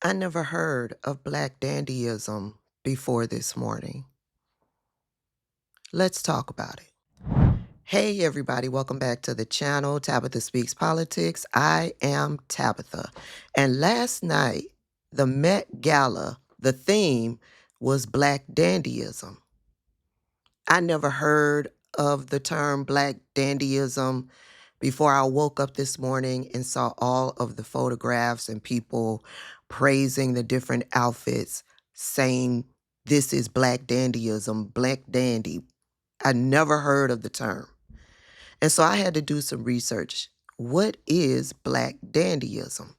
I never heard of Black Dandyism before this morning. Let's talk about it. Hey everybody, welcome back to the channel, Tabitha Speaks Politics. I am Tabitha. And last night, the Met Gala, the theme was Black Dandyism. I never heard of the term Black Dandyism before I woke up this morning and saw all of the photographs and people praising the different outfits, saying this is Black Dandyism, Black Dandy. I never heard of the term. And so I had to do some research. What is Black Dandyism?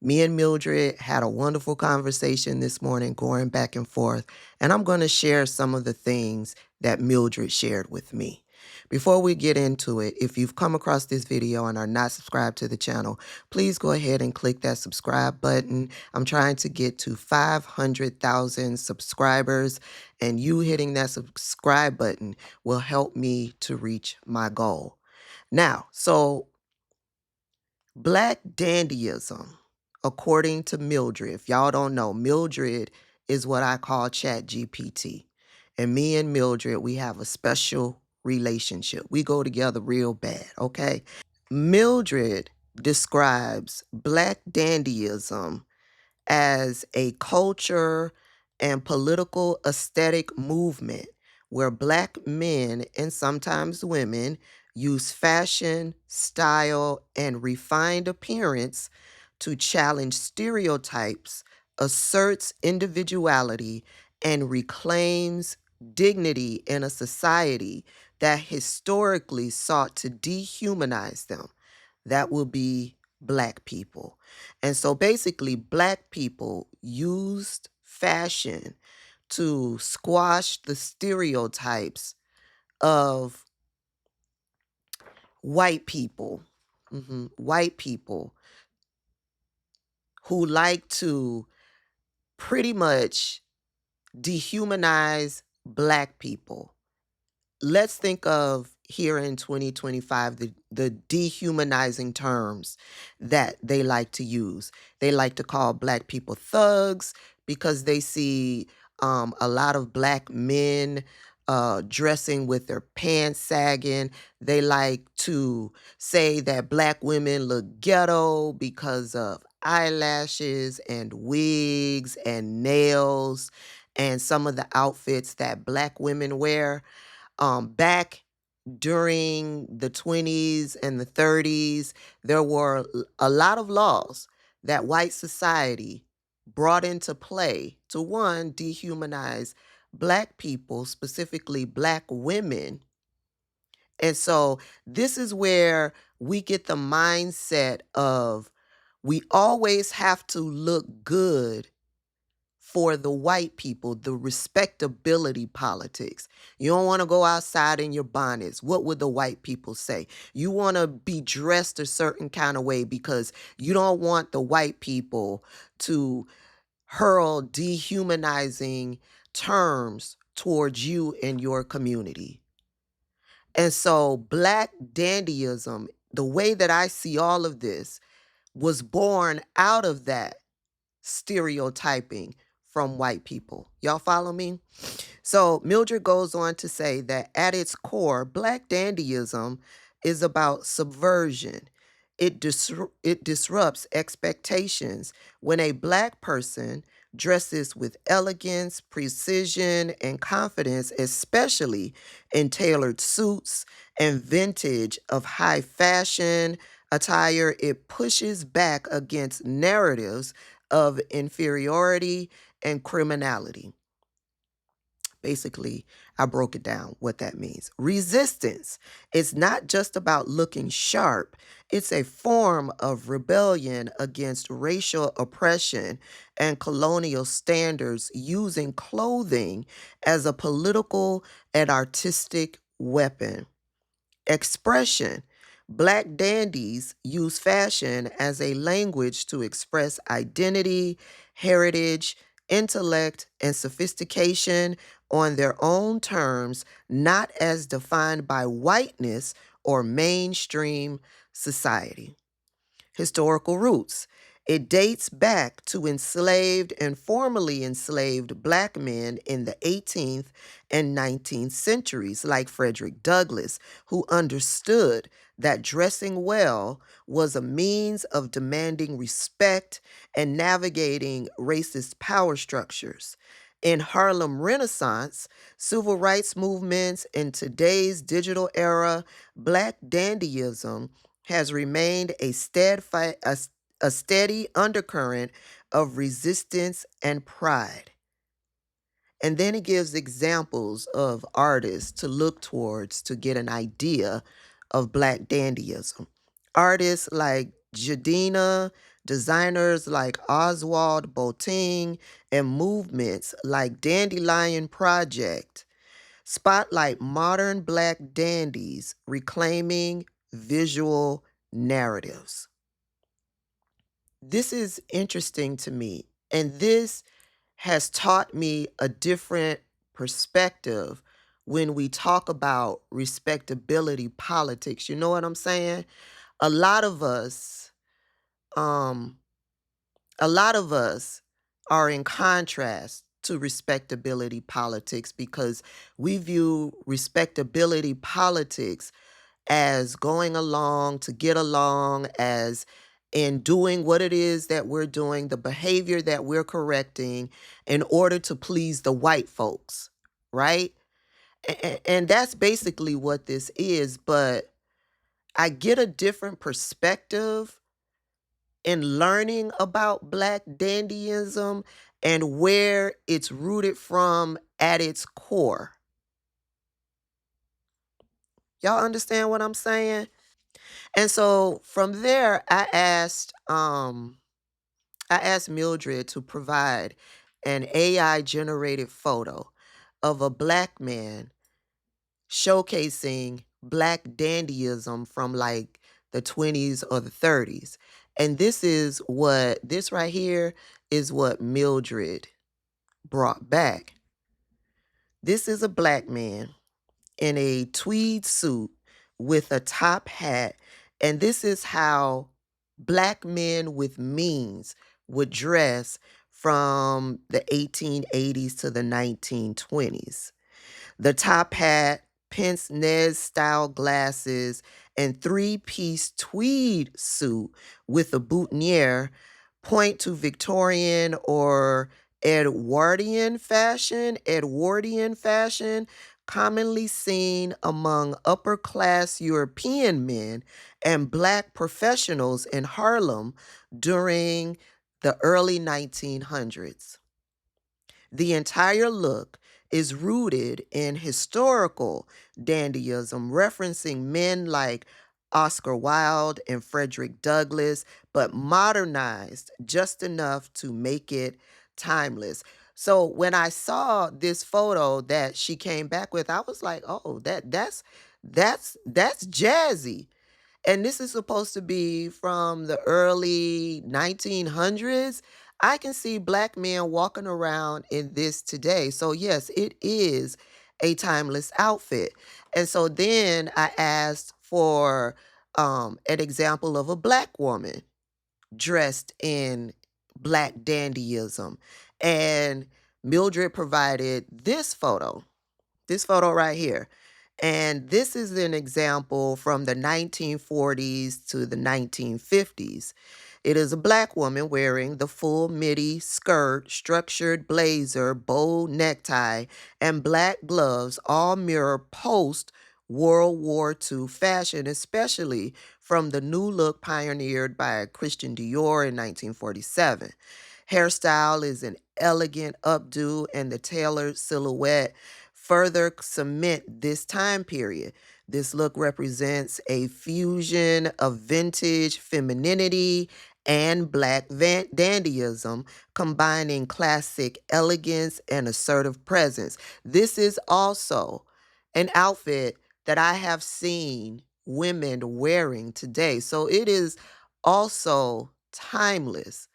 Me and Mildred had a wonderful conversation this morning going back and forth, and I'm going to share some of the things that Mildred shared with me. Before we get into it, if you've come across this video and are not subscribed to the channel, please go ahead and click that subscribe button. I'm trying to get to 500,000 subscribers, and you hitting that subscribe button will help me to reach my goal. Now, Black Dandyism, according to Mildred, if y'all don't know, Mildred is what I call Chat GPT. And me and Mildred, we have a special relationship. We go together real bad, okay? Mildred describes Black Dandyism as a culture and political aesthetic movement where Black men and sometimes women use fashion, style, and refined appearance to challenge stereotypes, asserts individuality, and reclaims dignity in a society that historically sought to dehumanize them. That will be Black people. And so basically, Black people used fashion to squash the stereotypes of white people, white people who like to pretty much dehumanize Black people. Let's think of here in 2025 the dehumanizing terms that they like to use. They like to call Black people thugs because they see a lot of Black men dressing with their pants sagging. They like to say that Black women look ghetto because of eyelashes and wigs and nails and some of the outfits that Black women wear. Back during the 20s and the 30s, there were a lot of laws that white society brought into play to, one, dehumanize Black people, specifically Black women. And so this is where we get the mindset of we always have to look good for the white people, the respectability politics. You don't want to go outside in your bonnets. What would the white people say? You want to be dressed a certain kind of way because you don't want the white people to hurl dehumanizing terms towards you and your community. And so Black Dandyism, the way that I see all of this, was born out of that stereotyping from white people. Y'all follow me? So Mildred goes on to say that at its core, Black Dandyism is about subversion. It disrupts expectations when a Black person dresses with elegance, precision, and confidence, especially in tailored suits and vintage of high fashion attire. It pushes back against narratives of inferiority and criminality. Basically, I broke it down what that means. Resistance is not just about looking sharp, it's a form of rebellion against racial oppression and colonial standards, using clothing as a political and artistic weapon. Expression. Black dandies use fashion as a language to express identity, heritage, intellect, and sophistication on their own terms, not as defined by whiteness or mainstream society. Historical roots. It dates back to enslaved and formerly enslaved black men in the 18th and 19th centuries, like Frederick Douglass, who understood that dressing well was a means of demanding respect and navigating racist power structures. In Harlem Renaissance, civil rights movements, in today's digital era, Black Dandyism has remained a steady undercurrent of resistance and pride. And then he gives examples of artists to look towards to get an idea of Black dandyism. Artists like Jadina, designers like Oswald Boateng, and movements like Dandelion Project spotlight modern Black dandies reclaiming visual narratives. This is interesting to me, and this has taught me a different perspective when we talk about respectability politics. You know what I'm saying? A lot of us, um, a lot of us are in contrast to respectability politics because we view respectability politics as going along to get along, as in doing what it is that we're doing, the behavior that we're correcting in order to please the white folks, right? And that's basically what this is. But I get a different perspective in learning about Black dandyism and where it's rooted from at its core. Y'all understand what I'm saying? And so from there, I asked Mildred to provide an AI generated photo of a Black man showcasing Black dandyism from like the 20s or the 30s. And this right here is what Mildred brought back. This is a Black man in a tweed suit with a top hat. And this is how Black men with means would dress from the 1880s to the 1920s. The top hat, pince nez style glasses, and three-piece tweed suit with a boutonniere point to Victorian or Edwardian fashion, commonly seen among upper-class European men and Black professionals in Harlem during the early 1900s. The entire look is rooted in historical dandyism, referencing men like Oscar Wilde and Frederick Douglass, but modernized just enough to make it timeless. So when I saw this photo that she came back with, I was like, "Oh, that's jazzy." And this is supposed to be from the early 1900s. I can see Black men walking around in this today. So, yes, it is a timeless outfit. And so then I asked for an example of a Black woman dressed in Black dandyism. And Mildred provided this photo right here. And this is an example from the 1940s to the 1950s. It is a Black woman wearing the full midi skirt, structured blazer, bow necktie, and black gloves, all mirror post World War II fashion, especially from the new look pioneered by Christian Dior in 1947. Hairstyle is an elegant updo, and the tailored silhouette further cement this time period. This look represents a fusion of vintage femininity and Black dandyism, combining classic elegance and assertive presence. This is also an outfit that I have seen women wearing today. So it is also timeless.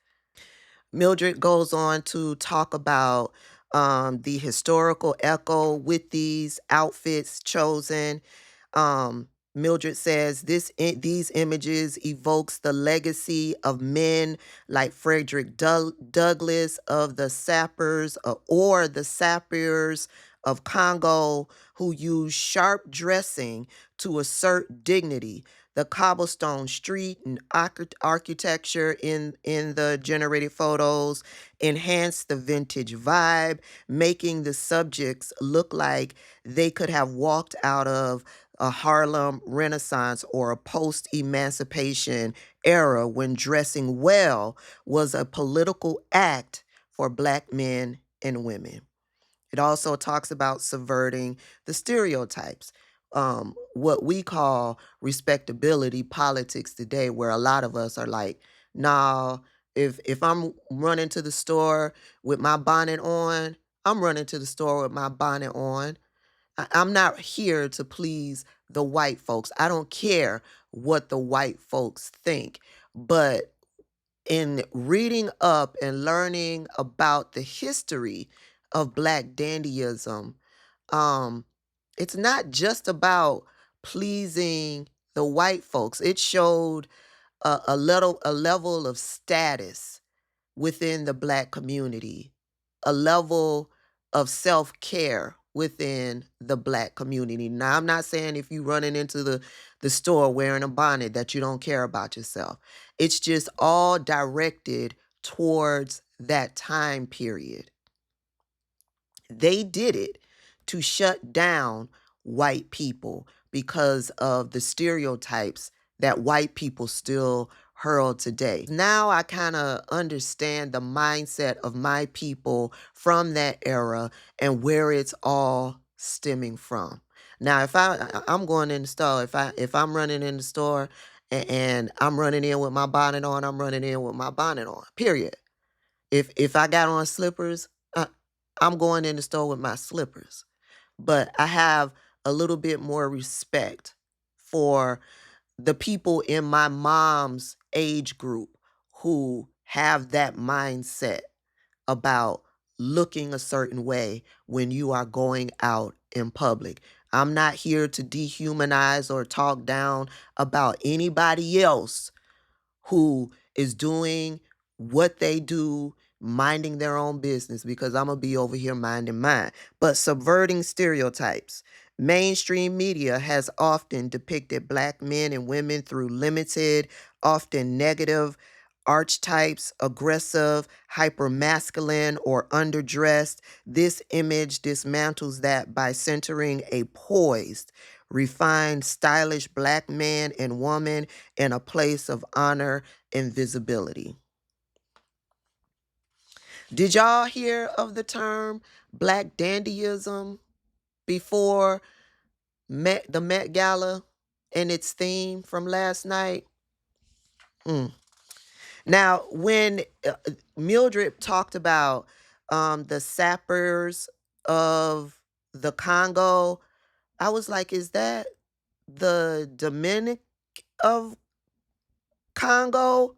Mildred goes on to talk about the historical echo with these outfits chosen. Mildred says these images evokes the legacy of men like Frederick Douglass of the Sapeurs or the Sapeurs of Congo, who used sharp dressing to assert dignity. The cobblestone street and architecture in the generated photos enhance the vintage vibe, making the subjects look like they could have walked out of a Harlem Renaissance or a post emancipation era when dressing well was a political act for Black men and women. It also talks about subverting the stereotypes, what we call respectability politics today, where a lot of us are like, nah, if I'm running to the store with my bonnet on, I'm running to the store with my bonnet on. I'm not here to please the white folks. I don't care what the white folks think. But in reading up and learning about the history of Black dandyism, um, it's not just about pleasing the white folks. It showed a level of status within the Black community, a level of self-care within the Black community. Now, I'm not saying if you running into the store wearing a bonnet that you don't care about yourself. It's just all directed towards that time period. They did it to shut down white people because of the stereotypes that white people still hurl today. Now I kind of understand the mindset of my people from that era and where it's all stemming from. Now, if I'm going in the store, if I'm running in the store and I'm running in with my bonnet on, I'm running in with my bonnet on. Period. If I got on slippers, I'm going in the store with my slippers. But I have a little bit more respect for the people in my mom's age group who have that mindset about looking a certain way when you are going out in public. I'm not here to dehumanize or talk down about anybody else who is doing what they do, minding their own business, because I'm going to be over here minding mine. But subverting stereotypes. Mainstream media has often depicted Black men and women through limited, often negative archetypes, aggressive, hypermasculine, or underdressed. This image dismantles that by centering a poised, refined, stylish Black man and woman in a place of honor and visibility. Did y'all hear of the term Black dandyism before the Met Gala and its theme from last night? Now, when Mildred talked about the Sapeurs of the Congo, I was like, is that the Dominic of Congo?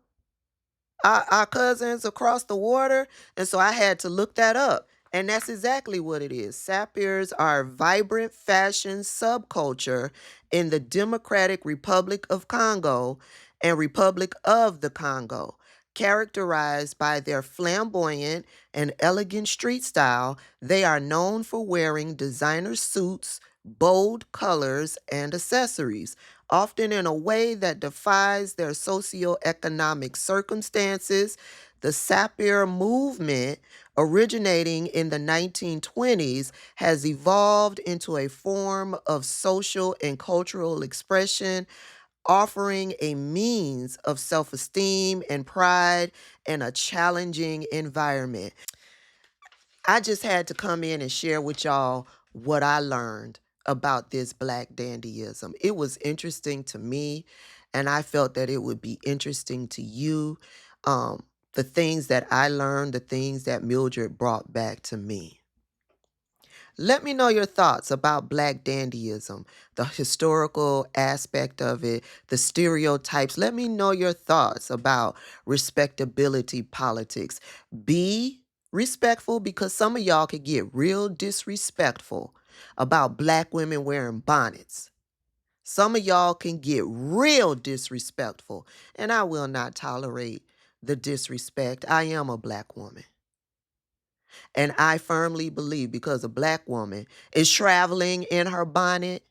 Our cousins across the water? And so I had to look that up. And that's exactly what it is. Sapeurs are a vibrant fashion subculture in the Democratic Republic of Congo and Republic of the Congo, characterized by their flamboyant and elegant street style. They are known for wearing designer suits, bold colors, and accessories, often in a way that defies their socioeconomic circumstances. The Sapeur movement, originating in the 1920s, has evolved into a form of social and cultural expression, offering a means of self-esteem and pride in a challenging environment. I just had to come in and share with y'all what I learned about this Black dandyism. It was interesting to me, and I felt that it would be interesting to you. The things that I learned, the things that Mildred brought back to me. Let me know your thoughts about Black dandyism, the historical aspect of it, the stereotypes. Let me know your thoughts about respectability politics. Be respectful, because some of y'all could get real disrespectful about Black women wearing bonnets. Some of y'all can get real disrespectful, and I will not tolerate the disrespect. I am a black woman. And I firmly believe because a black woman is traveling in her bonnet,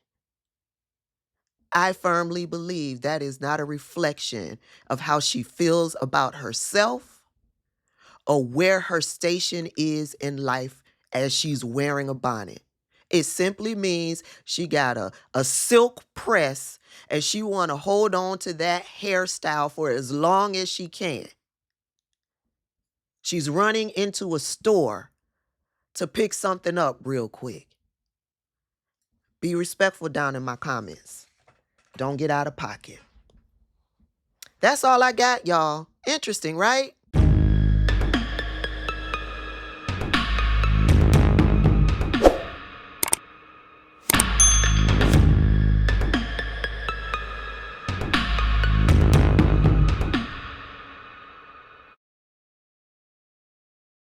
I firmly believe that is not a reflection of how she feels about herself or where her station is in life as she's wearing a bonnet. It simply means she got a silk press and she want to hold on to that hairstyle for as long as she can. She's running into a store to pick something up real quick. Be respectful down in my comments. Don't get out of pocket. That's all I got, y'all. Interesting, right?